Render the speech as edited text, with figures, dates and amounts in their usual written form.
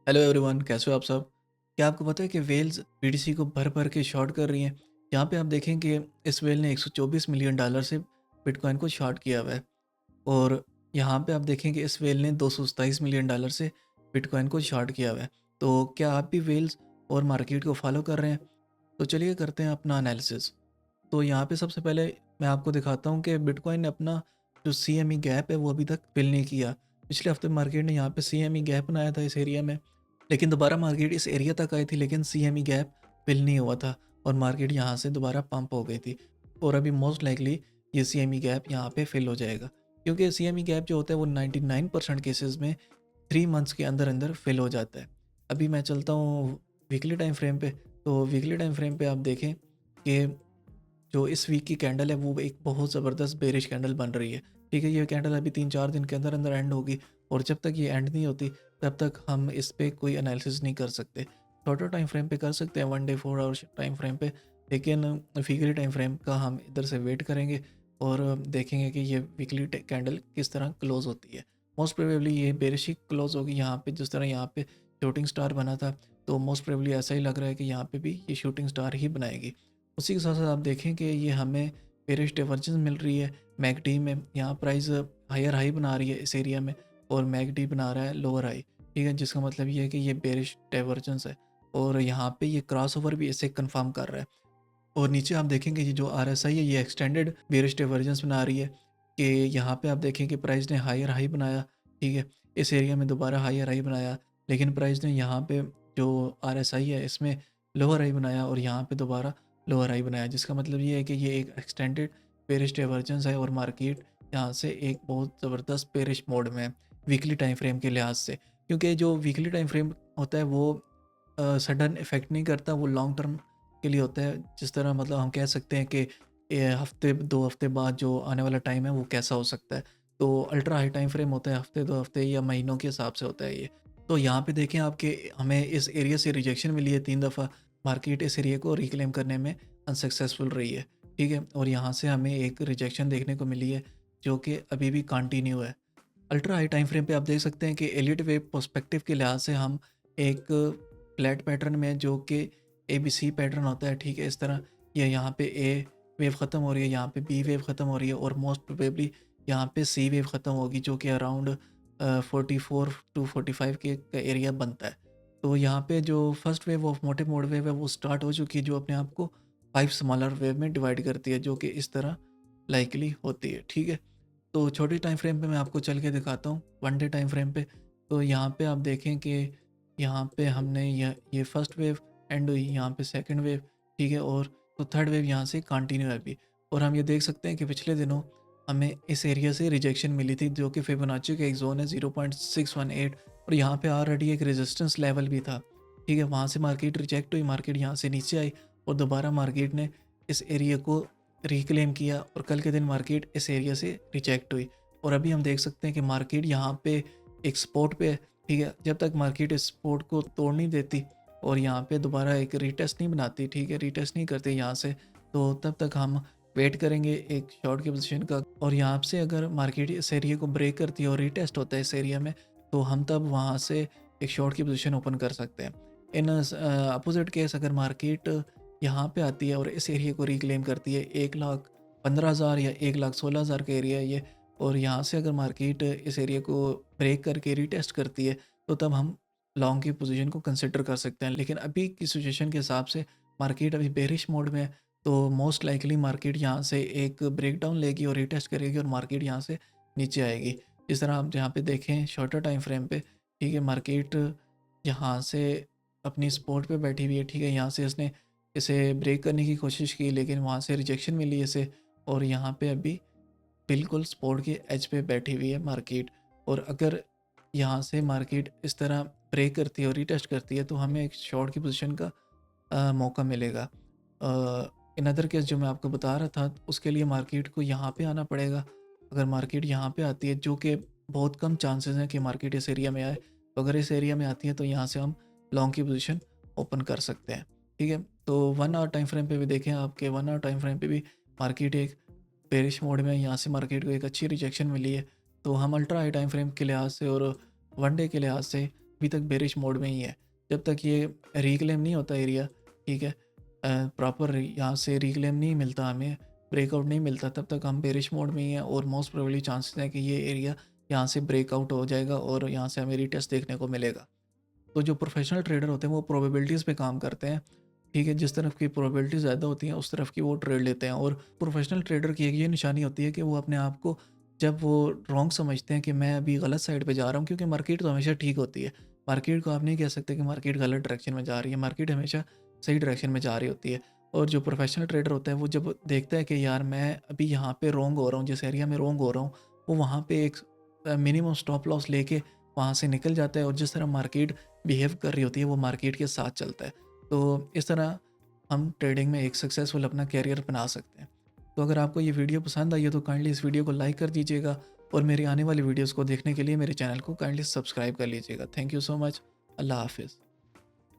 Hello everyone, कैसे हो आप सब। क्या आपको पता है कि वेल्स बीटीसी को भर भर के शॉर्ट कर रही हैं। यहाँ पे आप देखें कि इस वेल ने 124 मिलियन डॉलर से बिटकॉइन को शॉर्ट किया हुआ है। और यहाँ पे आप देखें कि इस वेल ने 227 मिलियन डॉलर से बिटकॉइन को शॉर्ट किया हुआ है। तो क्या आप भी वेल्स और मार्केट को फॉलो कर रहे हैं? तो चलिए करते हैं अपना एनालिसिस। तो यहाँ पे सबसे पहले मैं आपको दिखाता हूँ कि बिटकॉइन ने अपना जो CME गैप है वो अभी तक फिल नहीं किया। पिछले हफ्ते मार्केट ने यहाँ पे CME गैप बनाया था इस एरिया में, लेकिन दोबारा मार्केट इस एरिया तक आई थी, लेकिन CME गैप फिल नहीं हुआ था और मार्केट यहाँ से दोबारा पंप हो गई थी। और अभी मोस्ट लाइकली ये CME गैप यहाँ पे फिल हो जाएगा, क्योंकि CME गैप जो होता है वो 99% केसेस में 3 मंथ्स के अंदर अंदर फिल हो जाता है। अभी मैं चलता हूँ वीकली टाइम फ्रेम पे। तो वीकली टाइम फ्रेम पे आप देखें कि जो इस वीक की कैंडल है वो एक बहुत ज़बरदस्त बेरिश कैंडल बन रही है। ठीक है, ये कैंडल अभी 3-4 दिन के अंदर अंदर एंड होगी, और जब तक ये एंड नहीं होती तब तक हम इस पे कोई एनालिसिस नहीं कर सकते। शॉर्टर टाइम फ्रेम पे कर सकते हैं, 1 डे 4 आवर टाइम फ्रेम पे, लेकिन वीकली टाइम फ्रेम का हम इधर से वेट करेंगे और देखेंगे कि ये वीकली कैंडल किस तरह क्लोज होती है। मोस्ट प्रोबेबली ये बेरिश ही क्लोज होगी यहाँ पे, जिस तरह यहाँ पे शूटिंग स्टार बना था। तो मोस्ट प्रोबेबली ऐसा ही लग रहा है कि यहाँ पे भी ये शूटिंग स्टार ही बनाएगी। उसी के साथ साथ आप देखें कि ये हमें बेरिश डाइवर्जेंस मिल रही है मैकडी में। यहाँ प्राइस हायर हाई बना रही है इस एरिया में, और मैकडी बना रहा है लोअर हाई। ठीक है, जिसका मतलब ये है कि ये बेरिश डाइवर्जेंस है, और यहाँ पे ये क्रॉसओवर भी इसे कंफर्म कर रहा है। और नीचे आप देखेंगे ये जो RSI है ये एक्सटेंडेड बेरिश डाइवर्जेंस बना रही है, कि यहाँ पे आप देखें कि प्राइस ने हायर हाई बनाया। ठीक है, इस एरिया में दोबारा हायर हाई बनाया, लेकिन प्राइस ने यहाँ पे जो RSI है इसमें लोअर हाई बनाया, और यहाँ पे दोबारा लोअर हाई बनाया, जिसका मतलब ये है कि ये एक एक्सटेंडेड बेरिश डाइवर्जेंस है, और मार्केट यहाँ से एक बहुत ज़बरदस्त बेरिश मोड में है वीकली टाइम फ्रेम के लिहाज से। क्योंकि जो वीकली टाइम फ्रेम होता है वो सडन इफ़ेक्ट नहीं करता, वो लॉन्ग टर्म के लिए होता है। जिस तरह मतलब हम कह सकते हैं कि ये हफ्ते 2 हफ्ते बाद जो आने वाला टाइम है वो कैसा हो सकता है। तो अल्ट्रा हाई टाइम फ्रेम होता है हफ्ते 2 हफ्ते या महीनों के हिसाब से होता है ये। तो यहाँ पे देखें आपके हमें इस एरिया से रिजेक्शन मिली है 3 दफ़ा। मार्केट इस एरिया को रिक्लेम करने में अनसक्सेसफुल रही है। ठीक है, और यहाँ से हमें एक रिजेक्शन देखने को मिली है जो कि अभी भी कंटिन्यू है। अल्ट्रा हाई टाइम फ्रेम पे आप देख सकते हैं कि एलियट वेव पर्सपेक्टिव के लिहाज से हम एक फ्लैट पैटर्न में, जो कि ABC पैटर्न होता है, ठीक है, इस तरह ये यहाँ पे A वेव ख़त्म हो रही है, यहाँ पे B वेव ख़त्म हो रही है, और मोस्ट प्रोबेबली यहाँ पे C वेव ख़त्म होगी, जो कि अराउंड 44 to 45 के का एरिया बनता है। तो यहाँ पे जो first wave of motive mode wave है वो स्टार्ट हो चुकी है, जो अपने आप को 5 स्मॉलर वेव में डिवाइड करती है, जो कि इस तरह लाइकली होती है। ठीक है, तो छोटी टाइम फ्रेम पे मैं आपको चल के दिखाता हूँ 1 डे टाइम फ्रेम पे। तो यहाँ पे आप देखें कि यहाँ पे हमने ये फर्स्ट वेव एंड हुई, यहाँ पे सेकंड वेव। ठीक है, और तो थर्ड वेव यहाँ से कंटिन्यू है अभी। और हम ये देख सकते हैं कि पिछले दिनों हमें इस एरिया से रिजेक्शन मिली थी, जो कि फिबोनाची का एक जोन है 0.618, और यहाँ पे ऑलरेडी एक रेजिस्टेंस लेवल भी था। ठीक है, वहाँ से मार्केट रिजेक्ट हुई, मार्केट यहाँ से नीचे आई, और दोबारा मार्केट ने इस एरिया को रिक्लेम किया, और कल के दिन मार्केट इस एरिया से रिजेक्ट हुई। और अभी हम देख सकते हैं कि मार्केट यहाँ पे एक स्पॉट पे है। ठीक है, जब तक मार्केट इस स्पॉट को तोड़ नहीं देती और यहाँ पे दोबारा एक रीटेस्ट नहीं बनाती, ठीक है, रीटेस्ट नहीं करती यहाँ से, तो तब तक हम वेट करेंगे एक शॉर्ट की पोजीशन का। और यहाँ से अगर मार्केट इस एरिया को ब्रेक करती है और रीटेस्ट होता है इस एरिया में, तो हम तब वहाँ से एक शॉर्ट की पोजीशन ओपन कर सकते हैं। इन अपोजिट केस अगर मार्केट यहाँ पे आती है और इस एरिया को रिक्लेम करती है, 1,15,000 या 1,16,000 का एरिया है ये, और यहाँ से अगर मार्केट इस एरिया को ब्रेक करके रीटेस्ट करती है, तो तब हम लॉन्ग की पोजीशन को कंसिडर कर सकते हैं। लेकिन अभी की सिचुएशन के हिसाब से मार्केट अभी बेरिश मोड में है, तो मोस्ट लाइकली मार्केट यहाँ से एक ब्रेकडाउन लेगी और रीटेस्ट करेगी, और मार्केट यहाँ से नीचे आएगी। जिस तरह आप यहाँ पे देखें शॉर्टर टाइम फ्रेम पे, ठीक है, मार्केट यहाँ से अपनी सपोर्ट पे बैठी हुई है। ठीक है, यहाँ से इसने इसे ब्रेक करने की कोशिश की, लेकिन वहाँ से रिजेक्शन मिली इसे, और यहाँ पे अभी बिल्कुल सपोर्ट के एज पे बैठी हुई है मार्केट। और अगर यहाँ से मार्केट इस तरह ब्रेक करती है और रीटेस्ट करती है, तो हमें एक शॉर्ट की पोजीशन का मौका मिलेगा। इन अदर केस जो मैं आपको बता रहा था, उसके लिए मार्केट को यहाँ पे आना पड़ेगा। अगर मार्केट यहाँ पे आती है, जो कि बहुत कम चांसेस हैं कि मार्केट इस एरिया में आए, तो अगर इस एरिया में आती है तो यहाँ से हम लॉन्ग की पोजीशन ओपन कर सकते हैं। ठीक है, तो 1 आवर टाइम फ्रेम पे भी देखें आपके 1 आवर टाइम फ्रेम पे भी मार्केट एक बेरिश मोड में है। यहाँ से मार्केट को एक अच्छी रिजेक्शन मिली है। तो हम अल्ट्रा हाई टाइम फ्रेम के लिहाज से और 1 डे के लिहाज से अभी तक बेरिश मोड में ही है। जब तक ये रिक्लेम नहीं होता एरिया, ठीक है, प्रॉपर यहाँ से रिक्लेम नहीं मिलता, हमें ब्रेकआउट नहीं मिलता, तब तक हम बेरिश मोड में ही हैं और मोस्ट प्रोबेबली चांसेस हैं कि ये एरिया यहाँ से ब्रेकआउट हो जाएगा और यहाँ से हमें रीटेस्ट देखने को मिलेगा। तो जो प्रोफेशनल ट्रेडर होते हैं वो प्रोबेबिलिटीज़ पे काम करते हैं, ठीक है, जिस तरफ की प्रोबेबिलिटी ज़्यादा होती हैं उस तरफ की वो ट्रेड लेते हैं। और प्रोफेशनल ट्रेडर की एक ये निशानी होती है कि वो अपने आप को, जब वो रॉन्ग समझते हैं कि मैं अभी गलत साइड पे जा रहा हूँ, क्योंकि मार्केट तो हमेशा ठीक होती है, मार्केट को आप नहीं कह सकते कि मार्केट गलत डायरेक्शन में जा रही है, मार्केट हमेशा सही डायरेक्शन में जा रही होती है। और जो प्रोफेशनल ट्रेडर होता है वो जब देखता है कि यार मैं अभी यहाँ पे रॉन्ग हो रहा हूँ, जिस एरिया में रॉन्ग हो रहा हूँ, वो वहाँ पे एक मिनिमम स्टॉप लॉस लेके वहाँ से निकल जाता है और जिस तरह मार्केट बिहेव कर रही होती है वो मार्केट के साथ चलता है। तो इस तरह हम ट्रेडिंग में एक सक्सेसफुल अपना कैरियर बना सकते हैं। तो अगर आपको ये वीडियो पसंद आई है तो काइंडली इस वीडियो को लाइक कर दीजिएगा और मेरी आने वाली वीडियोस को देखने के लिए मेरे चैनल को काइंडली सब्सक्राइब कर लीजिएगा। Thank you so much. अल्लाह हाफिज़।